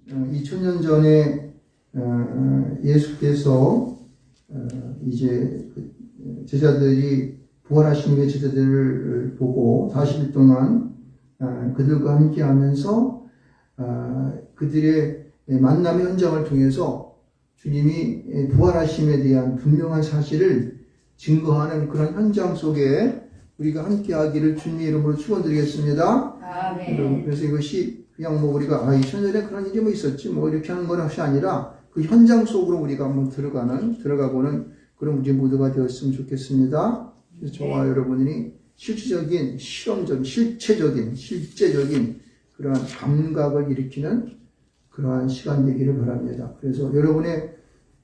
2000년 전에 예수께서 이제 제자들이 부활하신 후에 제자들을 보고 40일 동안 그들과 함께 하면서 그들의 만남의 현장을 통해서 주님이 부활하심에 대한 분명한 사실을 증거하는 그런 현장 속에 우리가 함께 하기를 주님의 이름으로 축원드리겠습니다. 아멘. 그래서 이것이 그냥 우리가 2000년에 그런 일이 있었지 이렇게 하는 것이 아니라 그 현장 속으로 우리가 한번 들어가보는 그런 우리 모두가 되었으면 좋겠습니다. 그래서 저와 여러분이 실질적인 실제적인 그러한 감각을 일으키는 그러한 시간 되기를 바랍니다. 그래서 여러분의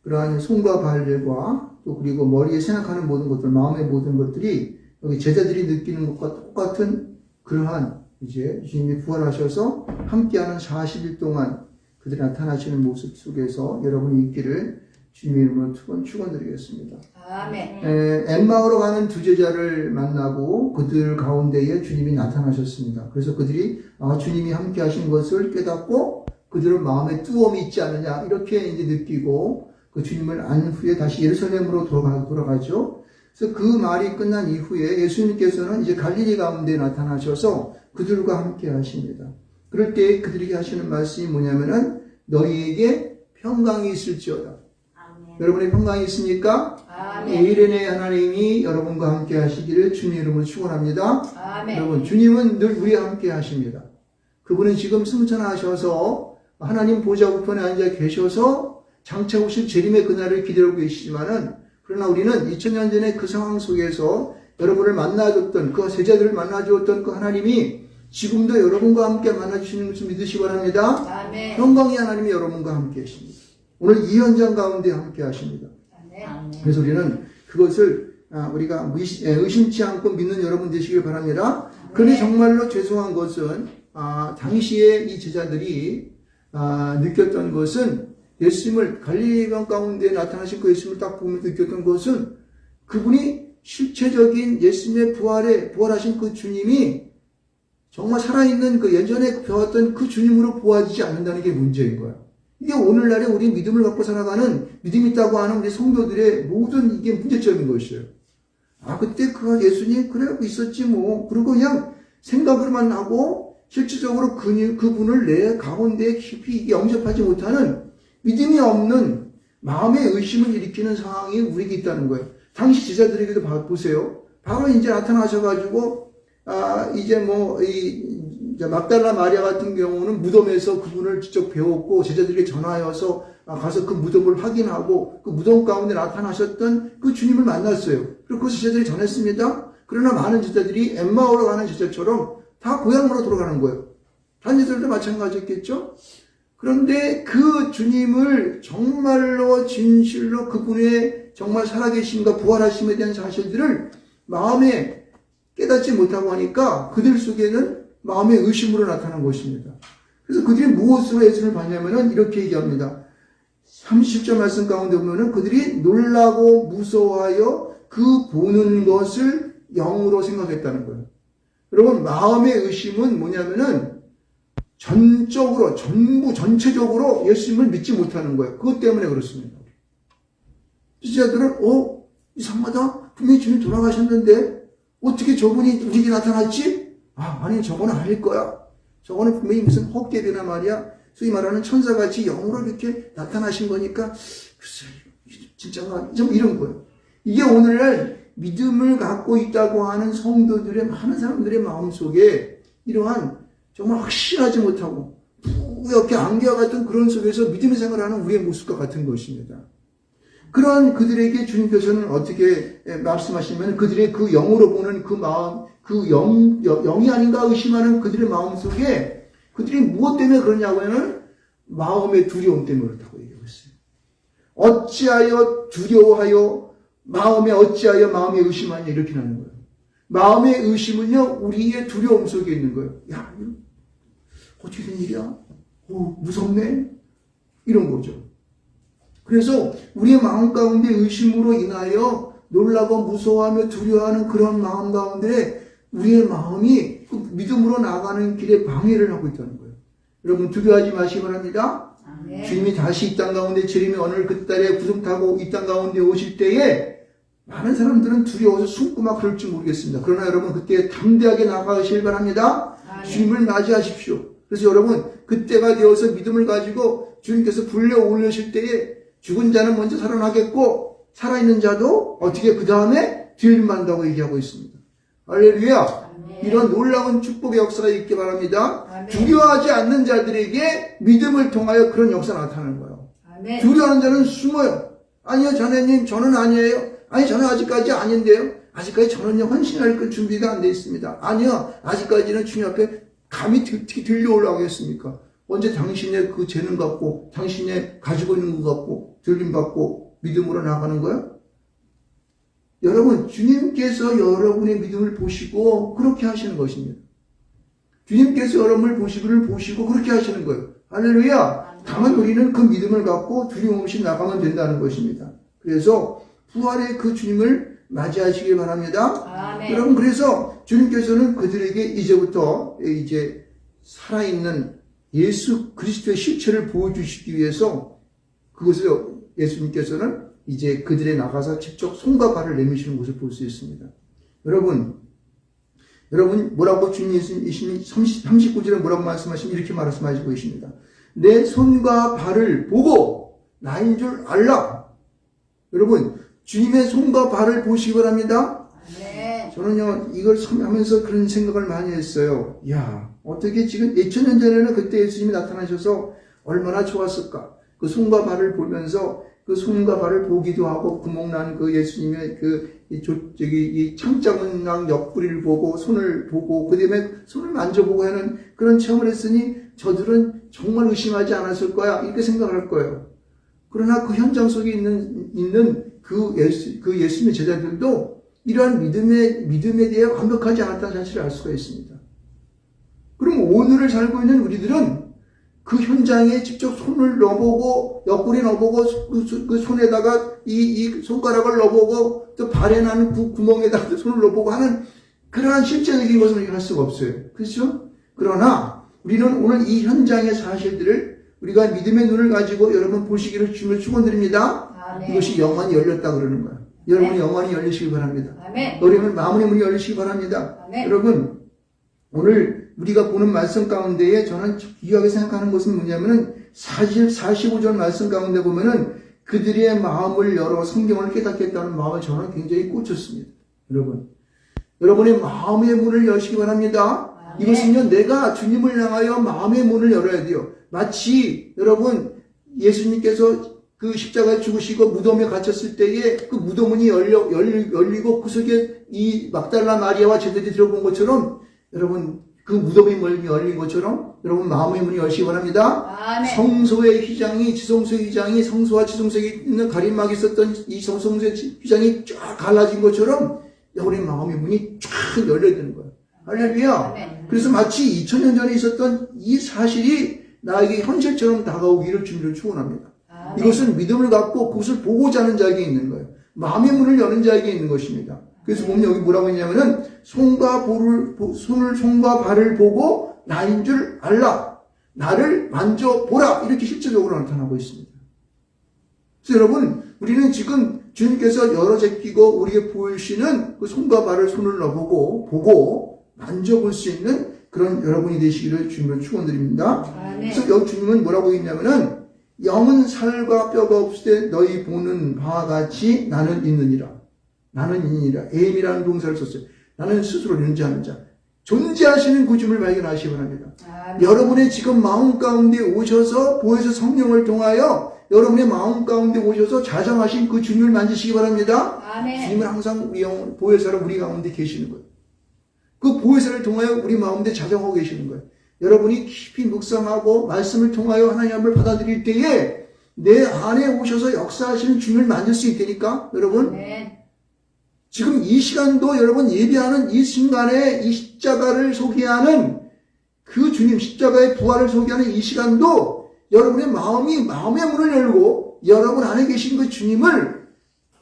그러한 손과 발과 또 그리고 머리에 생각하는 모든 것들, 마음의 모든 것들이 여기 제자들이 느끼는 것과 똑같은 그러한 이제 주님이 부활하셔서 함께하는 40일 동안 그들이 나타나시는 모습 속에서 여러분이 있기를 주님의 이름으로 축원드리겠습니다. 아멘. 엠마오로 가는 두 제자를 만나고 그들 가운데에 주님이 나타나셨습니다. 그래서 그들이 주님이 함께 하신 것을 깨닫고 그들은 마음에 뜨거움이 있지 않느냐 이렇게 이제 느끼고 그 주님을 안 후에 다시 예루살렘으로 돌아가죠. 그래서 그 말이 끝난 이후에 예수님께서는 이제 갈릴리 가운데 나타나셔서 그들과 함께 하십니다. 그럴 때 그들에게 하시는 말씀이 뭐냐면은 너희에게 평강이 있을지어다. 아멘. 여러분의 평강이 있습니까? 아멘. 이른의 하나님이 여러분과 함께 하시기를 주님의 이름으로 축원합니다. 아멘. 여러분 주님은 늘 우리와 함께 하십니다. 그분은 지금 승천하셔서 하나님 보좌 우편에 앉아 계셔서 장차 오실 재림의 그날을 기다리고 계시지만은 그러나 우리는 2000년 전에 그 상황 속에서 여러분을 만나줬던 그 제자들을 만나주었던 그 하나님이 지금도 여러분과 함께 만나주시는 것을 믿으시기 바랍니다. 아멘. 평강의 하나님이 여러분과 함께 계십니다. 오늘 이 현장 가운데 함께 하십니다. 아멘. 그래서 우리는 그것을 우리가 의심치 않고 믿는 여러분 되시길 바랍니다. 그런데 정말로 죄송한 것은 당시에 이 제자들이 느꼈던 것은 예수님을 갈릴리강 가운데 나타나신 그 예수님을 딱 보면서 느꼈던 것은 그분이 실체적인 예수님의 부활하신 그 주님이 정말 살아있는 그 예전에 배웠던 그 주님으로 보아지지 않는다는 게 문제인 거야. 이게 오늘날에 우리 믿음을 갖고 살아가는 믿음 있다고 하는 우리 성도들의 모든 이게 문제점인 것이에요. 그때 그 예수님 그래 있었지 뭐. 그리고 그냥 생각으로만 하고 실질적으로 그분을 내 가운데 깊이 영접하지 못하는 믿음이 없는 마음의 의심을 일으키는 상황이 우리에게 있다는 거예요. 당시 제자들에게도 보세요. 바로 이제 나타나셔가지고 이제 막달라 마리아 같은 경우는 무덤에서 그분을 직접 배웠고 제자들에게 전하여서 가서 그 무덤을 확인하고 그 무덤 가운데 나타나셨던 그 주님을 만났어요. 그리고 그 제자들이 전했습니다. 그러나 많은 제자들이 엠마오로 가는 제자처럼 다 고향으로 돌아가는 거예요. 다른 제자들도 마찬가지였겠죠? 그런데 그 주님을 정말로 진실로 그분의 정말 살아계심과 부활하심에 대한 사실들을 마음에 깨닫지 못하고 하니까 그들 속에는 마음의 의심으로 나타난 것입니다. 그래서 그들이 무엇으로 예수님을 봤냐면은 이렇게 얘기합니다. 30절 말씀 가운데 보면은 그들이 놀라고 무서워하여 그 보는 것을 영으로 생각했다는 거예요. 여러분, 마음의 의심은 뭐냐면은 전체적으로 예수님을 믿지 못하는 거예요. 그것 때문에 그렇습니다. 제자들은, 이상하다. 분명히 주님 돌아가셨는데, 어떻게 저분이 우리에게 나타났지? 아니, 저거는 아닐 거야. 저거는 분명히 무슨 헛개비나 말이야. 소위 말하는 천사같이 영으로 이렇게 나타나신 거니까, 글쎄, 진짜가, 좀 이런 거예요. 이게 오늘날 믿음을 갖고 있다고 하는 성도들의, 많은 사람들의 마음 속에 이러한 정말 확실하지 못하고, 뿌옇게 안개와 같은 그런 속에서 믿음의 생활을 하는 우리의 모습과 같은 것입니다. 그런 그들에게 주님께서는 어떻게 말씀하시면 그들의 그 영으로 보는 그 마음, 그 영이 아닌가 의심하는 그들의 마음 속에 그들이 무엇 때문에 그러냐고 하면 마음의 두려움 때문에 그렇다고 얘기하고 있어요. 어찌하여 두려워하여 어찌하여 마음에 의심하냐 이렇게 하는 거예요. 마음의 의심은요 우리의 두려움 속에 있는 거예요. 야, 어떻게 된 일이야? 무섭네? 이런 거죠. 그래서 우리의 마음 가운데 의심으로 인하여 놀라고 무서워하며 두려워하는 그런 마음 가운데 우리의 마음이 그 믿음으로 나아가는 길에 방해를 하고 있다는 거예요. 여러분 두려워하지 마시기 바랍니다. 아멘. 주님이 다시 이 땅 가운데 재림의 오늘 그 달에 구름 타고 이 땅 가운데 오실 때에 많은 사람들은 두려워서 숨고 막 그럴지 모르겠습니다. 그러나 여러분 그때 담대하게 나가시길 바랍니다. 아멘. 주님을 맞이하십시오. 그래서 여러분 그때가 되어서 믿음을 가지고 주님께서 불려 올리실 때에 죽은 자는 먼저 살아나겠고 살아있는 자도 어떻게 그 다음에 뒤를 만다고 얘기하고 있습니다. 할렐루야. 아멘. 이런 놀라운 축복의 역사가 있기 바랍니다. 아멘. 두려워하지 않는 자들에게 믿음을 통하여 그런 역사가 나타나는 거예요. 아멘. 두려워하는 자는 숨어요. 아니요, 자네님, 저는 아니에요. 아니, 저는 아직까지 아닌데요. 아직까지 저는요, 헌신할 그 준비가 안 돼 있습니다. 아니요, 아직까지는 주님 앞에 감히 어떻게 들려올라오겠습니까? 언제 당신의 그 재능 갖고, 당신의 가지고 있는 것 갖고, 들림 받고, 믿음으로 나가는 거야? 여러분, 주님께서 여러분의 믿음을 보시고, 그렇게 하시는 것입니다. 주님께서 여러분을 보시고, 그렇게 하시는 거예요. 할렐루야! 다만 우리는 그 믿음을 갖고 두려움 없이 나가면 된다는 것입니다. 그래서 부활의 그 주님을 맞이하시길 바랍니다. 아멘. 여러분 그래서 주님께서는 그들에게 이제부터 이제 살아있는 예수 그리스도의 실체를 보여주시기 위해서 그것을 예수님께서는 이제 그들에 나가서 직접 손과 발을 내미시는 것을 볼 수 있습니다. 여러분 뭐라고 주님 예수님이 39절에 뭐라고 말씀하시면 이렇게 말씀하시고 계십니다. 내 손과 발을 보고 나인 줄 알라. 여러분 주님의 손과 발을 보시기 바랍니다. 아멘. 저는요 이걸 하면서 그런 생각을 많이 했어요. 야 어떻게 지금 2000년 전에는 그때 예수님이 나타나셔서 얼마나 좋았을까. 그 손과 발을 보면서 그 손과 발을 보기도 하고 구멍난 그 예수님의 이 창자문랑 옆구리를 보고 손을 보고 그 다음에 손을 만져보고 하는 그런 체험을 했으니 저들은 정말 의심하지 않았을 거야 이렇게 생각할 거예요. 그러나 그 현장 속에 있는 그 예수님의 제자들도 이러한 믿음에 대해 완벽하지 않았다는 사실을 알 수가 있습니다. 그럼 오늘을 살고 있는 우리들은 그 현장에 직접 손을 넣어보고 옆구리 넣어보고 그 손에다가 이 손가락을 넣어보고 또 발에 나는 그 구멍에다가 손을 넣어보고 하는 그러한 실제적인 것을 우리가 할 수가 없어요. 그렇죠? 그러나 우리는 오늘 이 현장의 사실들을 우리가 믿음의 눈을 가지고 여러분 보시기를 주님을 축원드립니다. 아멘. 이것이 영원히 열렸다 그러는 거예요. 여러분이 영원히 열리시기 바랍니다. 아멘. 여러분 마음의 문이 열리시기 바랍니다. 아멘. 여러분 오늘 우리가 보는 말씀 가운데에 저는 귀하게 생각하는 것은 뭐냐면은 45절 말씀 가운데 보면은 그들의 마음을 열어 성경을 깨닫겠다는 마음을 저는 굉장히 꽂혔습니다. 여러분의 마음의 문을 여시기 바랍니다. 아멘. 이것은요 내가 주님을 향하여 마음의 문을 열어야 돼요. 마치 여러분 예수님께서 그 십자가에 죽으시고 무덤에 갇혔을 때에 그 무덤문이 열리고 그 속에 이 막달라 마리아와 제자들이 들어본 것처럼 여러분 그 무덤의 문이 열린 것처럼 여러분 마음의 문이 열시기 바랍니다. 아멘. 성소의 휘장이 지성소의 휘장이 성소와 지성소에 있는 가림막이 있었던 이 성소의 휘장이 쫙 갈라진 것처럼 여러분의 마음의 문이 쫙 열려야 되는 거예요. 할렐루야. 아멘. 그래서 마치 2000년 전에 있었던 이 사실이 나에게 현실처럼 다가오기를 주님을 축원합니다. 아멘. 이것은 믿음을 갖고 그것을 보고자 하는 자에게 있는 거예요. 마음의 문을 여는 자에게 있는 것입니다. 그래서 보면 여기 뭐라고 했냐면은 손과 발을 보고 나인 줄 알라. 나를 만져보라. 이렇게 실제적으로 나타나고 있습니다. 그래서 여러분 우리는 지금 주님께서 열어 제끼고 우리에게 보이시는 그 손과 발을 손을 넣어보고 보고 만져볼 수 있는 그런 여러분이 되시기를 주님을 축원드립니다. 아멘. 그래서 여기 주님은 뭐라고 했냐면은 영은 살과 뼈가 없을 때 너희 보는 바와 같이 나는 있느니라. 나는 있느니라. am이라는 동사를 썼어요. 나는 스스로 존재하는 자. 존재하시는 구주님을 발견하시기 바랍니다. 아멘. 여러분의 지금 마음 가운데 오셔서 보혜사 성령을 통하여 여러분의 마음 가운데 오셔서 자정하신 그 주님을 만지시기 바랍니다. 아멘. 주님은 항상 우리 보혜사로 우리 가운데 계시는 거예요. 그 보혜사를 통하여 우리 마음에 자정하고 계시는 거예요. 여러분이 깊이 묵상하고 말씀을 통하여 하나님을 받아들일 때에 내 안에 오셔서 역사하시는 주님을 만질 수 있다니까 여러분. 아멘. 지금 이 시간도 여러분 예배하는 이 순간에 이 십자가를 소개하는 그 주님 십자가의 부활을 소개하는 이 시간도 여러분의 마음의 문을 열고 여러분 안에 계신 그 주님을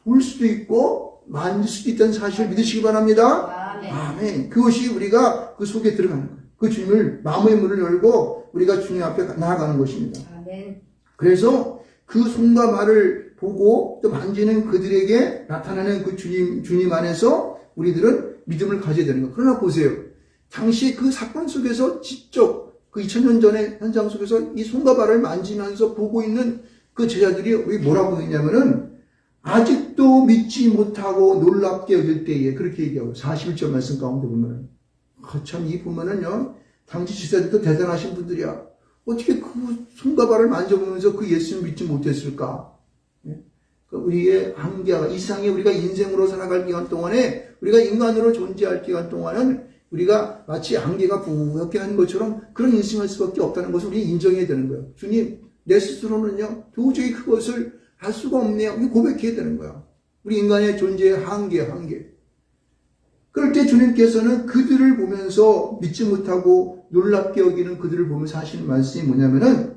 볼 수도 있고 만질 수도 있다는 사실을 믿으시기 바랍니다. 아멘. 아멘. 그것이 우리가 그 속에 들어가는 거예요. 그 주님을 마음의 문을 열고 우리가 주님 앞에 나아가는 것입니다. 아멘. 그래서 그 손과 발을 보고 또 만지는 그들에게 나타나는 그 주님 안에서 우리들은 믿음을 가져야 되는 거예요. 그러나 보세요. 당시 그 사건 속에서 직접 그 2000년 전의 현장 속에서 이 손과 발을 만지면서 보고 있는 그 제자들이 뭐라고 했냐면은 아직도 믿지 못하고 놀랍게 여길 때에 그렇게 얘기하고 41절 말씀 가운데 보면은 참 이 보면은요 당시 지사들도 대단하신 분들이야. 어떻게 그 손과 발을 만져보면서 그 예수를 믿지 못했을까? 우리의 한계가 이 세상에 우리가 인생으로 살아갈 기간 동안에 우리가 인간으로 존재할 기간 동안은 우리가 마치 안개가 부옇게 한 것처럼 그런 인생할 수밖에 없다는 것을 우리 인정해야 되는 거예요. 주님, 내 스스로는요 도저히 그것을 할 수가 없네요. 고백해야 되는 거야. 우리 인간의 존재의 한계. 그럴 때 주님께서는 그들을 보면서 믿지 못하고 놀랍게 여기는 그들을 보면서 하시는 말씀이 뭐냐면은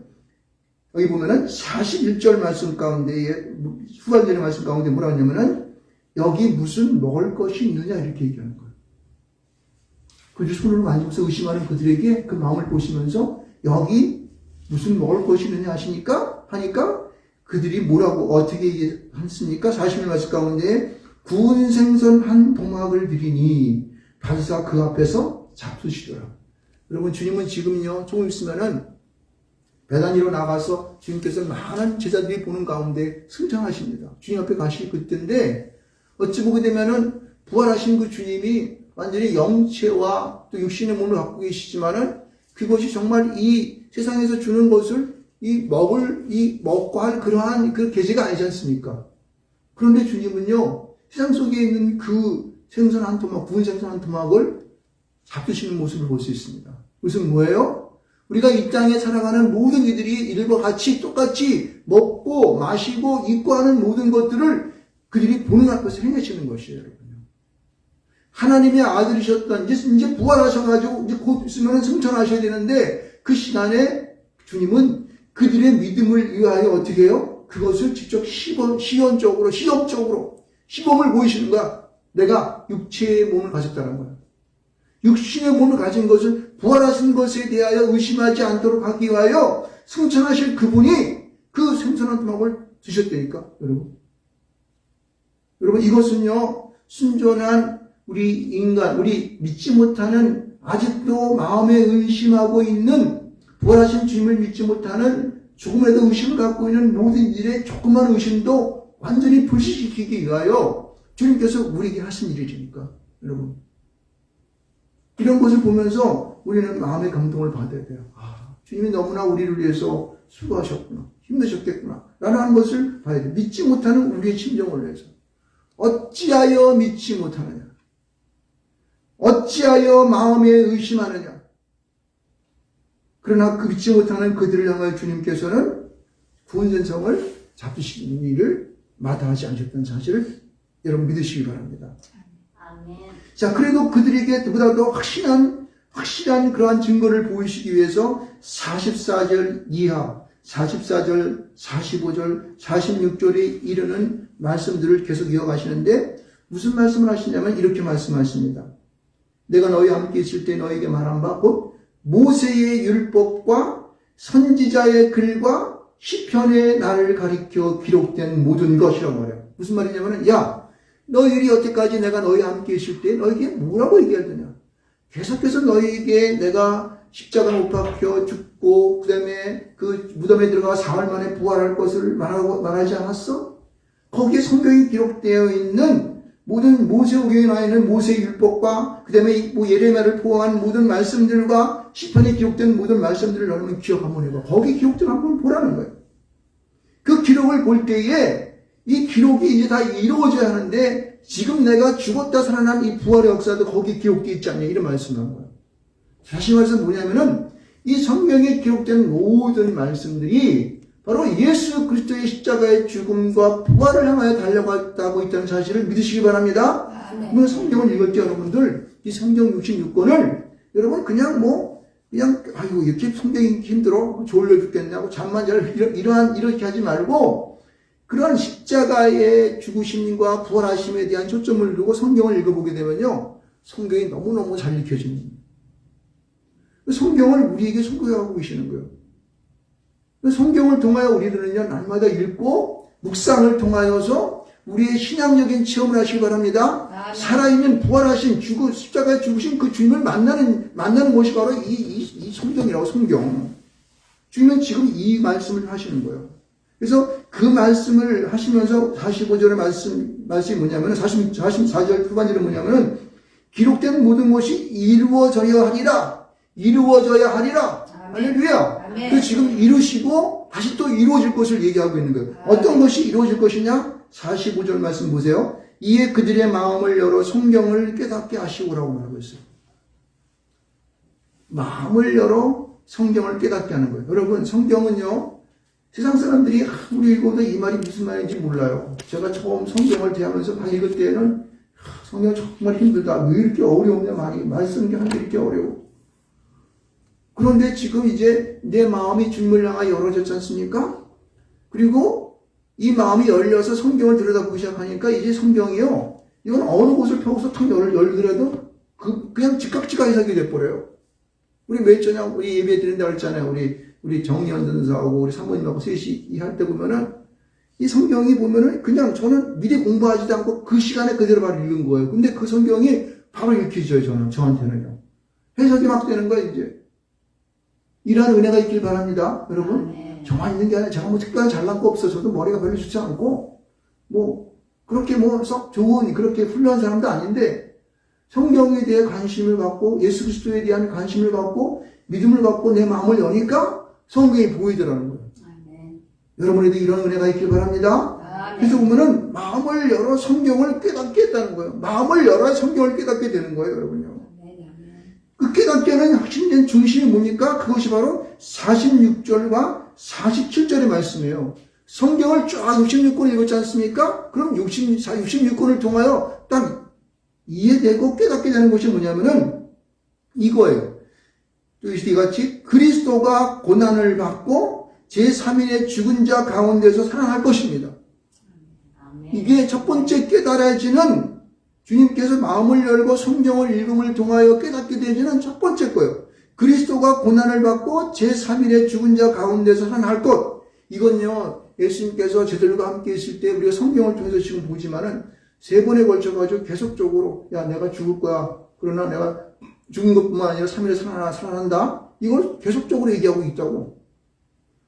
여기 보면은 41절 말씀 가운데에 후반절의 말씀 가운데 뭐라 하냐면은 여기 무슨 먹을 것이 있느냐 이렇게 얘기하는 거예요. 그들 손으로 만지면서 의심하는 그들에게 그 마음을 보시면서 여기 무슨 먹을 것이 있느냐 하니까 그들이 뭐라고 어떻게 얘기했습니까? 41절 말씀 가운데 구운 생선 한 동막을 드리니 바리새가 그 앞에서 잡수시더라. 여러분 주님은 지금요 조금 있으면은 베다니로 나가서 주님께서 많은 제자들이 보는 가운데 승천하십니다. 주님 앞에 가실 그때인데 어찌 보게 되면은 부활하신 그 주님이 완전히 영체와 또 육신의 몸을 갖고 계시지만은 그것이 정말 이 세상에서 주는 것을 먹고 할 그러한 그 계제가 아니지 않습니까? 그런데 주님은요 세상 속에 있는 그 생선 한 토막, 구운 생선 한 토막을 잡수시는 모습을 볼 수 있습니다. 그것은 뭐예요? 우리가 이 땅에 살아가는 모든 이들이 이들과 같이 똑같이 먹고 마시고 입고 하는 모든 것들을 그들이 보는 앞에서 행하시는 것이에요, 여러분요. 하나님의 아들이셨던 이제 부활하셔가지고 이제 곧 있으면 승천하셔야 되는데 그 시간에 주님은 그들의 믿음을 위하여 어떻게 해요? 그것을 직접 시험적으로 시범을 보이시는 거야. 내가 육체의 몸을 가졌다는 거야. 육신의 몸을 가진 것을 부활하신 것에 대하여 의심하지 않도록 하기 위하여 승천하실 그분이 그 생선한 토막을 드셨다니까, 여러분. 여러분, 이것은요, 순전한 우리 인간, 우리 믿지 못하는, 아직도 마음에 의심하고 있는, 부활하신 주님을 믿지 못하는, 조금이라도 의심을 갖고 있는 모든 일에 조그만 의심도 완전히 불식시키기 위하여 주님께서 우리에게 하신 일이니까, 여러분. 이런 것을 보면서 우리는 마음의 감동을 받아야 돼요. 아, 주님이 너무나 우리를 위해서 수고하셨구나. 힘드셨겠구나. 라는 것을 봐야 돼요. 믿지 못하는 우리의 심정을 위해서. 어찌하여 믿지 못하느냐? 어찌하여 마음에 의심하느냐? 그러나 그 믿지 못하는 그들을 향하여 주님께서는 구운 생선을 잡수시는 일을 마다하지 않으셨다는 사실을 여러분 믿으시기 바랍니다. 아멘. 자, 그래도 그들에게 보다 더 확실한 그러한 증거를 보이시기 위해서 44절 이하, 44절, 45절, 46절에 이르는 말씀들을 계속 이어가시는데 무슨 말씀을 하시냐면 이렇게 말씀하십니다. 내가 너희와 함께 있을 때 너희에게 말한 바 곧 모세의 율법과 선지자의 글과 시편의 나를 가리켜 기록된 모든 것이라고 말해요. 무슨 말이냐면 야, 너희들이 여태까지 내가 너희와 함께 있을 때 너희에게 뭐라고 얘기할 거냐? 계속해서 너희에게 내가 십자가 못 박혀 죽고 그 다음에 그 무덤에 들어가 사흘 만에 부활할 것을 말하지 않았어? 거기에 성경이 기록되어 있는 모든 모세오경에 나와 있는 모세의 율법과 그 다음에 뭐 예레미야를 포함한 모든 말씀들과 시편에 기록된 모든 말씀들을 너희는 기억 한번 해봐. 거기 기록들 한번 보라는 거예요. 그 기록을 볼 때에 이 기록이 이제 다 이루어져야 하는데 지금 내가 죽었다 살아난 이 부활의 역사도 거기에 기록되어 있지 않냐 이런 말씀을 한 거예요. 다시 말해서 뭐냐면은 이 성경에 기록된 모든 말씀들이 바로 예수 그리스도의 십자가의 죽음과 부활을 향하여 달려갔다고 있다는 사실을 믿으시기 바랍니다. 그러면 성경을 읽을 때 여러분들 이 성경 66권을 여러분 그냥 아이고 이렇게 성경이 힘들어 졸려 죽겠네 하고 잠만 잘 이렇게 하지 말고 그러한 십자가의 죽으심과 부활하심에 대한 초점을 두고 성경을 읽어보게 되면요 성경이 너무너무 잘 읽혀집니다. 성경을 우리에게 소개하고 계시는 거예요. 성경을 통하여 우리들은요, 날마다 읽고, 묵상을 통하여서 우리의 신앙적인 체험을 하시기 바랍니다. 아멘. 살아있는 부활하신 십자가에 죽으신 그 주님을 만나는 것이 바로 이 성경이라고, 성경. 주님은 지금 이 말씀을 하시는 거예요. 그래서 그 말씀을 하시면서 45절의 말씀이 뭐냐면은 44절 후반절은 뭐냐면은 기록된 모든 것이 이루어져야 하리라. 이루어져야 하리라. 아멘. 할렐루야. 아멘. 그 지금 이루시고 다시 또 이루어질 것을 얘기하고 있는 거예요. 어떤 것이 이루어질 것이냐? 45절 말씀 보세요. 이에 그들의 마음을 열어 성경을 깨닫게 하시오라고 말하고 있어요. 마음을 열어 성경을 깨닫게 하는 거예요. 여러분, 성경은요, 세상 사람들이 아무리 읽어도 이 말이 무슨 말인지 몰라요. 제가 처음 성경을 대하면서 막 읽을 때는 성경 정말 힘들다. 왜 이렇게 어려우냐, 말 쓰는 게 한데 이렇게 어려워. 그런데 지금 이제 내 마음이 주님을 향하여 열어졌지 않습니까? 그리고 이 마음이 열려서 성경을 들여다보기 시작하니까 이제 성경이요, 이건 어느 곳을 펴고서 탁 열더라도 그냥 즉각 해석이 돼버려요. 우리 매일 저녁 우리 예배 드린다고 했잖아요. 우리 정리현 전사하고 우리 사모님하고 셋이 할 때 보면은 이 성경이 보면은 그냥 저는 미리 공부하지도 않고 그 시간에 그대로 바로 읽은 거예요. 근데 그 성경이 바로 읽혀져요. 저한테는요. 해석이 막 되는 거예요, 이제. 이러한 은혜가 있길 바랍니다, 여러분. 아멘. 저만 있는 게 아니라 제가 뭐 특별한 잘난 거 없어. 저도 머리가 별로 좋지 않고 그렇게 썩 좋은 그렇게 훌륭한 사람도 아닌데 성경에 대해 관심을 갖고 예수 그리스도에 대한 관심을 갖고 믿음을 갖고 내 마음을 여니까 성경이 보이더라는 거예요. 아멘. 여러분에도 이런 은혜가 있길 바랍니다. 아멘. 그래서 보면은 마음을 열어 성경을 깨닫게 했다는 거예요. 마음을 열어야 성경을 깨닫게 되는 거예요, 여러분요. 그 깨닫게 하는 핵심된 중심이 뭡니까? 그것이 바로 46절과 47절의 말씀이에요. 성경을 쫙 66권을 읽었지 않습니까? 그럼 66권을 통하여 딱 이해되고 깨닫게 되는 것이 뭐냐면은 이거예요. 또 이같이 그리스도가 고난을 받고 제3인의 죽은 자 가운데서 살아날 것입니다. 아멘. 이게 첫 번째 깨달아지는 주님께서 마음을 열고 성경을 읽음을 통하여 깨닫게 되지는 첫 번째 거예요. 그리스도가 고난을 받고 제3일의 죽은 자 가운데서 살아날 것. 이건요, 예수님께서 저들과 함께 있을 때 우리가 성경을 통해서 지금 보지만은 3번에 걸쳐가지고 계속적으로 야, 내가 죽을 거야. 그러나 내가 죽은 것뿐만 아니라 3일에 살아난다. 이걸 계속적으로 얘기하고 있다고.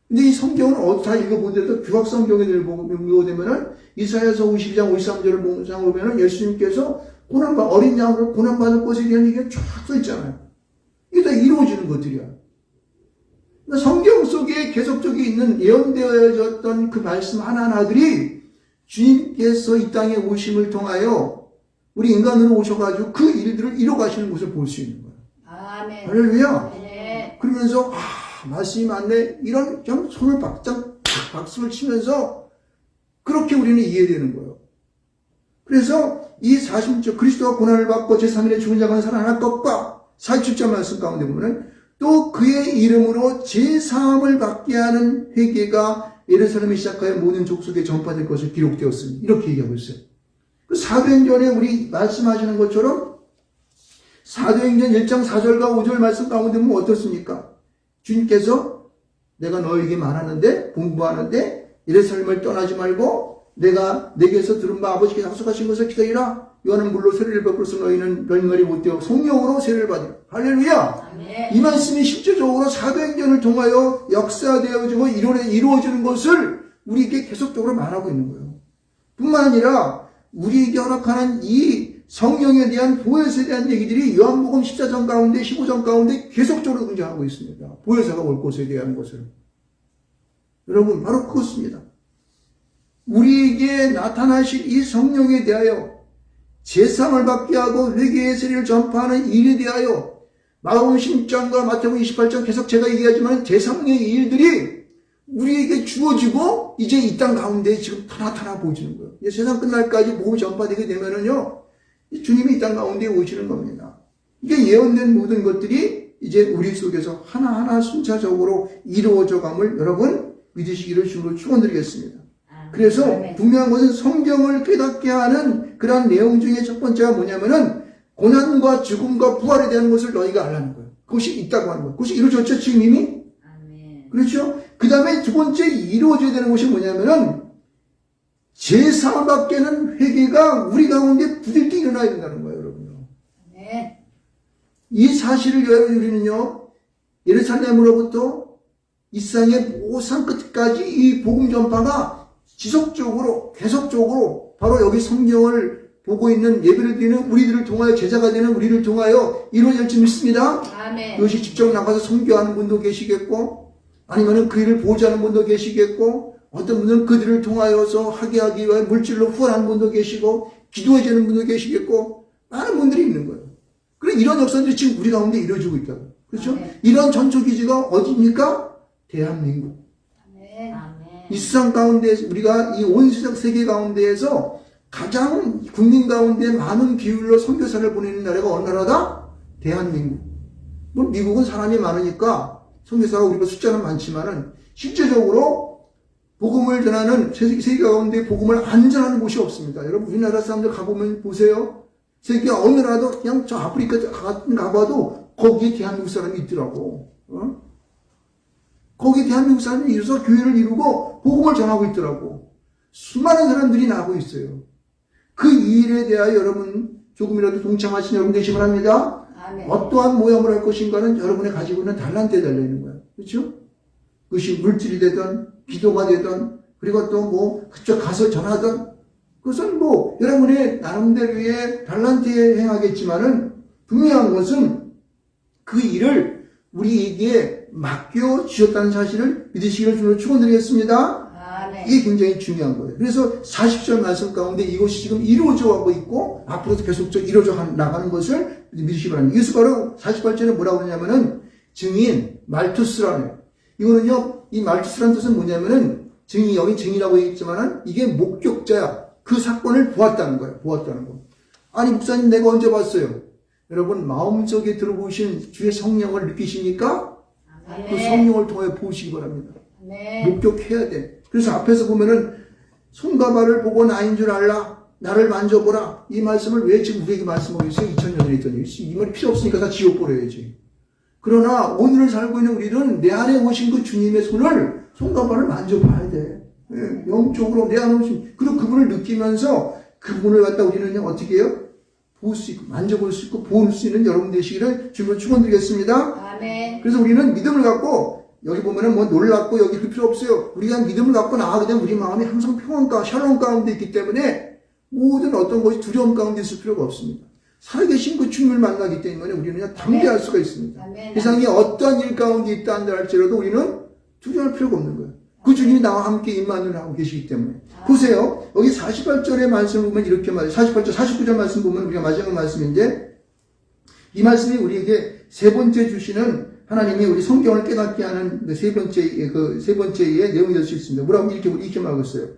근데 이 성경은 다 읽어보더라도 규약 성경에 읽어보면은 이사야서 52장 53절을 보면은 예수님께서 어린 양으로 고난받을 것에 대한 얘기가 쫙 써 있잖아요. 이게 다 이루어지는 것들이야. 그러니까 성경 속에 계속적으로 있는 예언되어졌던 그 말씀 하나하나들이 주님께서 이 땅에 오심을 통하여 우리 인간으로 오셔가지고 그 일들을 이뤄가시는 것을 볼 수 있는 거예요. 아멘. 할렐루야. 네. 그러면서 말씀이 맞네. 이런 그냥 손을 박수를 치면서 그렇게 우리는 이해되는 거예요. 그래서 이 46절 그리스도가 고난을 받고 제3일에 죽은 자가 살아날 것과 47절 말씀 가운데 보면은 또 그의 이름으로 제3을 받게 하는 회개가 예루살렘에 시작하여 모든 족속에 전파될 것을 기록되었으니 이렇게 얘기하고 있어요. 그 사도행전에 우리 말씀하시는 것처럼 사도행전 1장 4절과 5절 말씀 가운데 보면 어떻습니까? 주님께서 내가 너에게 말하는데 공부하는데 예루살렘을 떠나지 말고 내가 내게서 들은 바 아버지께서 약속하신 것을 기다리라. 요한은 물로 세례를 베풀어서 너희는 별말이 못되어 성령으로 세례를 받으라. 할렐루야. 아멘. 이 말씀이 실제적으로 사도행전을 통하여 역사되어지고 이루어지는 것을 우리에게 계속적으로 말하고 있는 거예요. 뿐만 아니라 우리에게 허락하는 이 성령에 대한 보혜사에 대한 얘기들이 요한복음 14장 가운데 15장 가운데 계속적으로 등장하고 있습니다. 보혜사가 올 것에 대한 것을. 여러분 바로 그것입니다. 우리에게 나타나실 이 성령에 대하여 제상을 받게 하고 회개의 세례를 전파하는 일에 대하여 마가복음 16장과 마태복음 28장 계속 제가 얘기하지만 제3의 일들이 우리에게 주어지고 이제 이 땅 가운데 지금 타나타나 보여지는 거예요. 이제 세상 끝날까지 복음이 전파되게 되면은요, 주님이 이 땅 가운데 오시는 겁니다. 이게 예언된 모든 것들이 이제 우리 속에서 하나하나 순차적으로 이루어져 감을 여러분 믿으시기를 주님으로 축원드리겠습니다. 그래서 분명한 것은 성경을 깨닫게 하는 그러한 내용 중에 첫 번째가 뭐냐면은 고난과 죽음과 부활에 대한 것을 너희가 알라는 거예요. 그것이 있다고 하는 거예요. 그것이 이루어졌죠, 지금 이미? 아멘. 그렇죠? 그 다음에 두 번째 이루어져야 되는 것이 뭐냐면은 제사를 받게는 회개가 우리 가운데 부들게 일어나야 된다는 거예요, 여러분요. 아멘. 이 사실을 우리는요, 예루살렘으로부터 이 세상의 모산 끝까지 이 복음 전파가 지속적으로, 계속적으로 바로 여기 성경을 보고 있는 예배를 드리는 우리들을 통하여, 제자가 되는 우리를 통하여 이루어질 줄 믿습니다. 아멘. 이것이 직접 나가서 선교하는 분도 계시겠고, 아니면은 그 일을 보좌하는 분도 계시겠고, 어떤 분들은 그들을 통하여서 하게 하기 위해 물질로 후원하는 분도 계시고, 기도해 주는 분도 계시겠고, 많은 분들이 있는 거예요. 그래, 이런 역사들이 지금 우리 가운데 이루어지고 있다고. 그렇죠? 네. 이런 전초기지가 어디입니까? 대한민국. 아멘. 이 세상 가운데, 우리가 이 온 세계 가운데에서 가장 국민 가운데 많은 비율로 선교사를 보내는 나라가 어느 나라다? 대한민국. 물론 미국은 사람이 많으니까 선교사가 우리가 숫자는 많지만은 실제적으로 복음을 전하는 세계 가운데 복음을 안 전하는 곳이 없습니다. 여러분 우리나라 사람들 가보면 보세요. 세계 어느 나라도 그냥 저 아프리카 가봐도 거기에 대한민국 사람이 있더라고. 거기에 대한민국 사람이 이어서 교회를 이루고 복음을 전하고 있더라고. 수많은 사람들이 나오고 있어요. 그 일에 대하여 여러분 조금이라도 동참하신 여러분 되시기 바랍니다. 아멘. 어떠한 모험을 할 것인가는 여러분이 가지고 있는 달란트에 달려있는 거예요. 그렇죠? 그것이 물질이 되든 기도가 되든 그리고 또 뭐 그쪽 가서 전하든 그것은 뭐 여러분의 나름대로의 달란트에 행하겠지만은 분명한 것은 그 일을 우리에게 맡겨 주셨다는 사실을 믿으시기를 주로 축원드리겠습니다. 아멘. 이게 굉장히 중요한 거예요. 그래서 40절 말씀 가운데 이것이 지금 이루어져 가고 있고 앞으로도 계속적으로 이루어져 나가는 것을 믿으시기 바랍니다. 이것이 바로 48절에 뭐라고 그러냐면은 증인 말투스라는 이거는요, 이 말투스라는 뜻은 뭐냐면은 증인, 여기 증인이라고 했지만은 이게 목격자야. 그 사건을 보았다는 거예요. 보았다는 거. 아니 목사님 내가 언제 봤어요? 여러분 마음속에 들어보신 주의 성령을 느끼십니까? 그 아멘. 성령을 통해 보시기 바랍니다. 아멘. 목격해야 돼. 그래서 앞에서 보면은 손과 발을 보고 나인 줄 알라. 나를 만져보라. 이 말씀을 왜 지금 우리에게 말씀하고 있어요? 2000년 전에 했더니 이 말이 필요 없으니까 다 지워 버려야지. 그러나 오늘을 살고 있는 우리는 내 안에 오신 그 주님의 손을 손과 발을 만져봐야 돼. 예, 영적으로 내 안에 오신 그리고 그분을 느끼면서 그분을 갖다 우리는 어떻게 해요? 볼 수 있고 만져볼 수 있고 볼 수 있는 여러분 되시기를 주님을 축원드리겠습니다. 아멘. 그래서 우리는 믿음을 갖고 여기 보면은 뭐 놀랍고 여기 그 필요 없어요. 우리가 믿음을 갖고 나가게 되면 우리 마음이 항상 평안과 샬롬 가운데 있기 때문에 모든 어떤 것이 두려움 가운데 있을 필요가 없습니다. 살아계신 그 주님을 만나기 때문에 우리는 그냥 담대할 수가 있습니다. 아멘. 세상에 어떠한 일 가운데 있다 한다 할지라도 우리는 두려워할 필요가 없는 거예요. 그 주님이 나와 함께 임만을 하고 계시기 때문에. 보세요. 여기 48절의 말씀을 보면 이렇게 말해요. 48절, 49절 말씀 보면 우리가 마지막 말씀인데 이 말씀이 우리에게 세 번째 주시는 하나님이 우리 성경을 깨닫게 하는 세 번째의 내용이 될 수 있습니다. 뭐라고 이렇게 말했어요.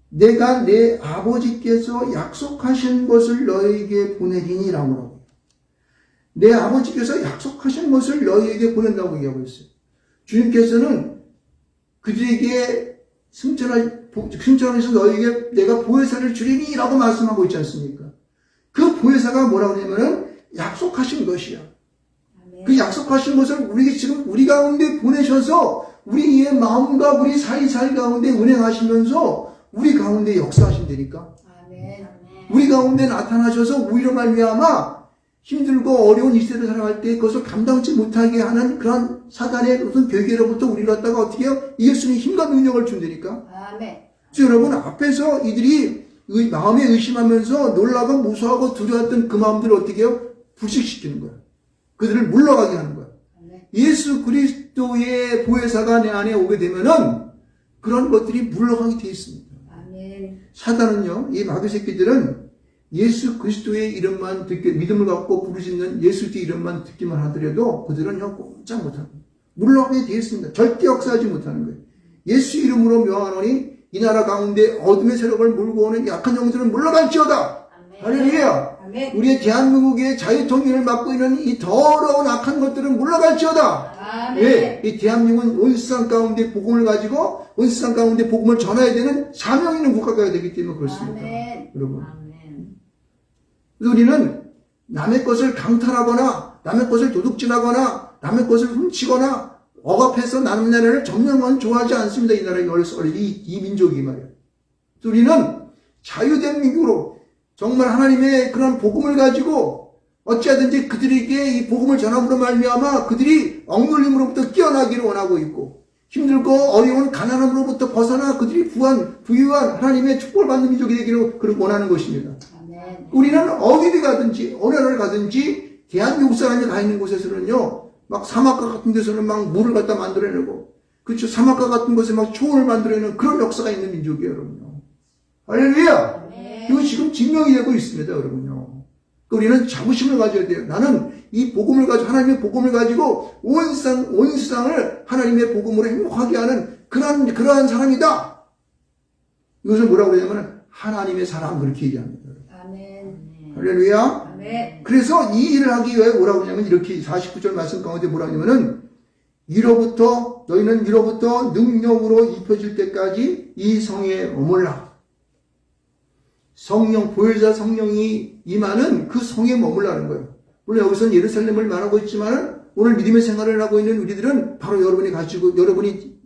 내가 내 아버지께서 약속하신 것을 너에게 보내리니라고. 내 아버지께서 약속하신 것을 너희에게 보낸다고 얘기하고 있어요. 주님께서는 그들에게 승천하면서 너희에게 내가 보혜사를 주리니 라고 말씀하고 있지 않습니까? 그 보혜사가 뭐라고 하냐면은 약속하신 것이야. 아멘. 그 약속하신 것을 우리 지금 우리 가운데 보내셔서 우리의 마음과 우리 사이사이 가운데 운행하시면서 우리 가운데 역사하신다니까. 아멘. 우리 가운데 나타나셔서 우리로 말미암아 힘들고 어려운 이 시대를 살아갈 때 그것을 감당치 못하게 하는 그런 사단의 무슨 괴계로부터 우리를 갖다가 어떻게 해요? 이길 수 있는 힘과 능력을 준다니까. 아멘. 그래서 여러분 앞에서 이들이 마음에 의심하면서 놀라고 무서워하고 두려웠던 그 마음들을 어떻게 해요? 불식시키는 거야. 그들을 물러가게 하는 거야. 아멘. 예수 그리스도의 보혜사가 내 안에 오게 되면은 그런 것들이 물러가게 돼 있습니다. 아멘. 사단은요, 이 마귀 새끼들은 예수 그리스도의 이름만 믿음을 갖고 부르짖는 예수 그리스도의 이름만 듣기만 하더라도 그들은요, 꼼짝 못하는 거예요. 물러가게 되어 있습니다. 절대 역사하지 못하는 거예요. 예수 이름으로 명하노니 이 나라 가운데 어둠의 세력을 몰고 오는 약한 영들은 물러갈지어다. 할렐루야. 아멘. 우리의 대한민국의 자유통일을 맡고 있는 이 더러운 악한 것들은 물러갈지어다. 아멘. 왜? 이 대한민국은 온 세상 가운데 복음을 가지고 온 세상 가운데 복음을 전해야 되는 사명 있는 국가가 되기 때문에 그렇습니다. 아멘. 여러분. 아멘. 그래서 우리는 남의 것을 강탈하거나 남의 것을 도둑질하거나 남의 것을 훔치거나 억압해서 나는 나라를 점령은 좋아하지 않습니다. 이 나라의 이 민족이 말이에요. 우리는 자유된 민족으로 정말 하나님의 그런 복음을 가지고 어찌하든지 그들에게 이 복음을 전함으로 말미암아 그들이 억눌림으로부터 깨어나기를 원하고 있고 힘들고 어려운 가난함으로부터 벗어나 그들이 부유한 하나님의 축복을 받는 민족이 되기를 원하는 것입니다. 아멘. 우리는 어디를 가든지 어느 나라를 가든지 대한민국 사람이 가 있는 곳에서는요 막 사막과 같은 데서는 막 물을 갖다 만들어내고 그렇죠 사막과 같은 곳에 막 초원을 만들어내는 그런 역사가 있는 민족이에요 여러분요. 할렐루야. 아멘. 이거 지금 증명이 되고 있습니다 여러분요. 우리는 자부심을 가져야 돼요. 나는 이 복음을 가지고 하나님의 복음을 가지고 온 세상을 하나님의 복음으로 행복하게 하는 그러한 사람이다. 이것을 뭐라고 하냐면 하나님의 사람 그렇게 얘기합니다. 아멘. 할렐루야. 아멘. 그래서 이 일을 하기 위해 뭐라고 하냐면 이렇게 49절 말씀 가운데 뭐라고 하냐면은 너희는 위로부터 능력으로 입혀질 때까지 이 성에 머물라. 성령, 보혜사 성령이 임하는 그 성에 머물라는 거예요. 물론 여기서는 예루살렘을 말하고 있지만은 오늘 믿음의 생활을 하고 있는 우리들은 바로 여러분이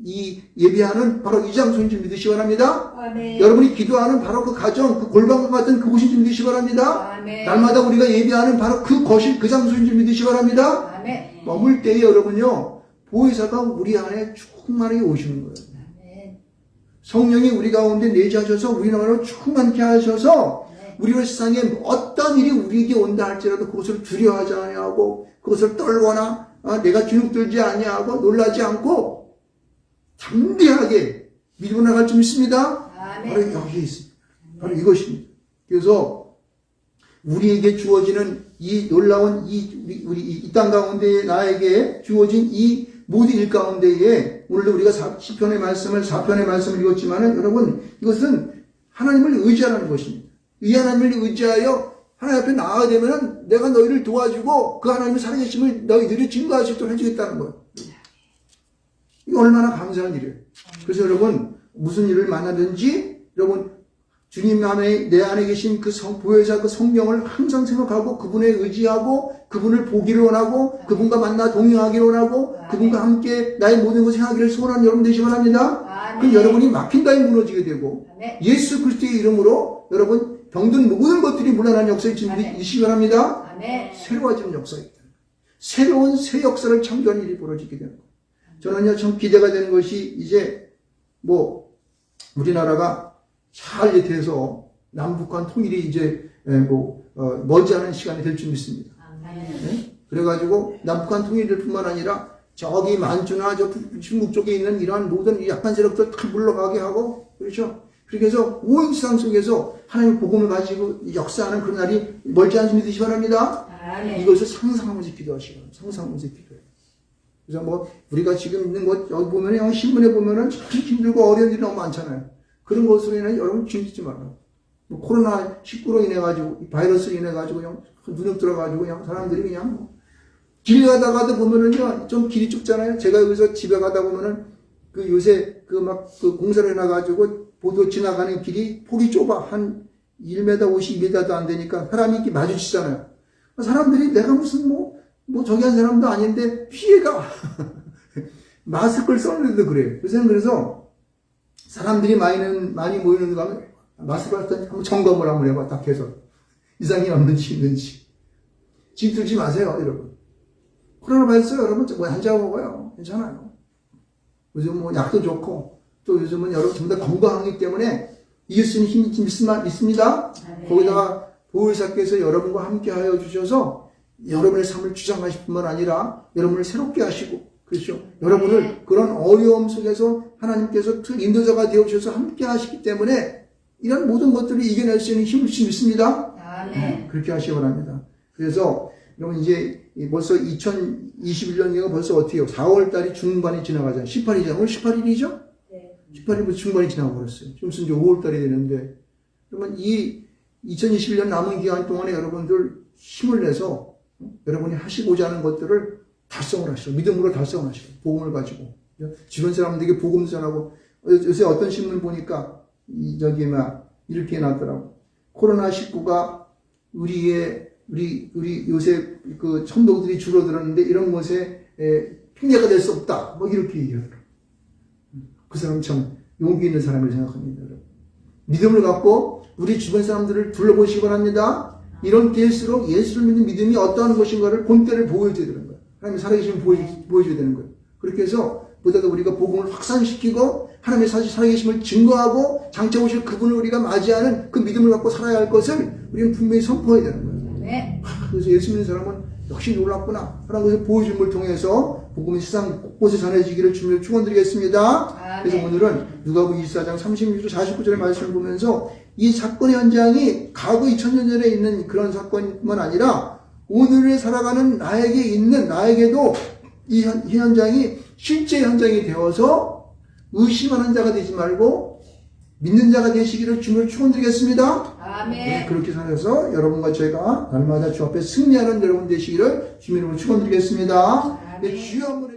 이 예배하는 바로 이 장소인 줄 믿으시기 바랍니다. 아멘. 여러분이 기도하는 바로 그 가정, 그 골방과 같은 그곳인 줄 믿으시기 바랍니다. 아멘. 날마다 우리가 예배하는 바로 그 거실, 그 장소인 줄 믿으시기 바랍니다. 아멘. 머물 때에 여러분요, 보혜사가 우리 안에 충만하게 오시는 거예요. 아멘. 성령이 우리 가운데 내주하셔서 우리나라로 충만케 하셔서 우리로 세상에 어떤 일이 우리에게 온다 할지라도 그것을 두려워하지 아니하고 그것을 떨거나 내가 주눅들지 아니하고 놀라지 않고 담대하게 믿고 나갈 줄 믿습니다. 아멘. 바로 여기에 있습니다. 바로 이것입니다. 그래서 우리에게 주어지는 이 놀라운 이 땅 가운데 나에게 주어진 이 모든 일 가운데에 오늘도 우리가 4편의 말씀을 읽었지만은 여러분 이것은 하나님을 의지하라는 것입니다. 이 하나님을 의지하여 하나님 앞에 나아가 되면은 내가 너희를 도와주고 그 하나님의 살아계심을 너희들이 증거할 수 있도록 해주겠다는 거예요. 이거 얼마나 감사한 일이에요. 그래서 여러분 무슨 일을 만나든지 여러분 주님 내 안에 계신 그 보혜사 그 성령을 항상 생각하고 그분에 의지하고 그분을 보기를 원하고 그분과 만나 동행하기를 원하고 그분과 함께 나의 모든 것을 행하기를 소원하는 여러분 되시기 바랍니다. 그럼 여러분이 막힌 다에 무너지게 되고 예수 그리스도의 이름으로 여러분 병든 모든 것들이 물러나는 역사에 있으시기 바랍니다. 아멘. 새로워지는 역사이다. 새로운 새 역사를 창조하는 일이 벌어지게 되는 거예요. 저는요 참 기대가 되는 것이 이제 우리나라가 잘 돼서 남북한 통일이 이제 머지않은 시간이 될 줄 믿습니다. 네? 그래가지고 남북한 통일될 뿐만 아니라 저기 만주나 저 중국 쪽에 있는 이러한 모든 약한 세력들 다 물러가게 하고 그렇죠. 그렇게 해서 온 세상 속에서 하나님의 복음을 가지고 역사하는 그런 날이 멀지 않은 믿으시기 바랍니다. 아멘. 이것을 상상하면서 기도하시기 바랍니다. 상상하면서 기도해요. 그래서 우리가 지금 있는 것 여기 보면은 신문에 보면은 참 힘들고 어려운 일이 너무 많잖아요. 그런 것으로 인해 여러분 힘쓰지 말라고. 코로나 19로 인해 가지고 바이러스로 인해 가지고 그냥 눈을 들어 가지고 그냥 사람들이 그냥 길 가다가도 보면은요 좀 길이 좁잖아요. 제가 여기서 집에 가다 보면은 그 요새 그 공사를 해놔 가지고 보도 지나가는 길이 폭이 좁아 한 1m 50, 2m도 안 되니까 사람이 이렇게 마주치잖아요. 사람들이 내가 무슨 저기 한 사람도 아닌데 피해가 마스크를 썼는데도 그래요. 그래서 사람들이 많이 모이는 데 가면 마스크를 한번 점검을 한번 해봐. 딱 해서 이상이 없는지 있는지. 집들지 마세요 여러분. 코로나 바이러스 여러분 한자 먹어요. 괜찮아요. 요즘 약도 좋고 또 요즘은 여러분 전부 다 건강하기 때문에 이길 수 있는 힘이 있습니다. 거기다가 보혜사께서 여러분과 함께 하여 주셔서 여러분의 삶을 주장하실 뿐만 아니라 여러분을 새롭게 하시고 그렇죠. 여러분을 그런 어려움 속에서 하나님께서 인도자가 되어주셔서 함께 하시기 때문에 이런 모든 것들을 이겨낼 수 있는 힘을 믿습니다. 아멘. 그렇게 하시기 바랍니다. 그래서 여러분 이제 벌써 2021년이가 벌써 어떻게 해요? 4월 달이 중반이 지나가잖아요. 18일이잖아요. 오늘 18일이죠? 네. 18일부터 중반이 지나가 버렸어요. 지금 이제 5월 달이 되는데 그러면 이 2021년 남은 기간 동안에 여러분들 힘을 내서 여러분이 하시고자 하는 것들을 달성을 하시고 믿음으로 달성을 하시고 복음을 가지고 주변 사람들에게 복음 전하고 요새 어떤 신문 보니까 이렇게 해놨더라고. 코로나19가 우리 요새 그 천도들이 줄어들었는데 이런 것에 핑계가 될 수 없다. 뭐 이렇게 얘기하더라고요. 그 사람 참 용기 있는 사람이라고 생각합니다. 여러분. 믿음을 갖고 우리 주변 사람들을 둘러보시기 바랍니다. 이런 때일수록 예수를 믿는 믿음이 어떠한 것인가를 본때를 보여줘야 되는 거예요. 하나님의 살아계심을 보여줘야 되는 거예요. 그렇게 해서 보다도 우리가 복음을 확산시키고 하나님의 살아계심을 증거하고 장차 오실 그분을 우리가 맞이하는 그 믿음을 갖고 살아야 할 것을 우리는 분명히 선포해야 되는 거예요. 네. 그래서 예수 믿는 사람은 역시 놀랍구나 하는 것을 보여준 걸 통해서 복음이 세상 곳곳에 전해지기를 주님을 축원드리겠습니다. 그래서 오늘은 누가복음 24장 36절 49절의 말씀을 보면서 이 사건의 현장이 과거 2000년 전에 있는 그런 사건뿐만 아니라 오늘을 살아가는 나에게도 이 현장이 실제 현장이 되어서 의심하는 자가 되지 말고 믿는 자가 되시기를 주님을 축원드리겠습니다. 아멘. 네, 그렇게 살아서 여러분과 제가 날마다 주 앞에 승리하는 여러분 되시기를 주님으로 축원드리겠습니다. 아멘. 네, 주여 한번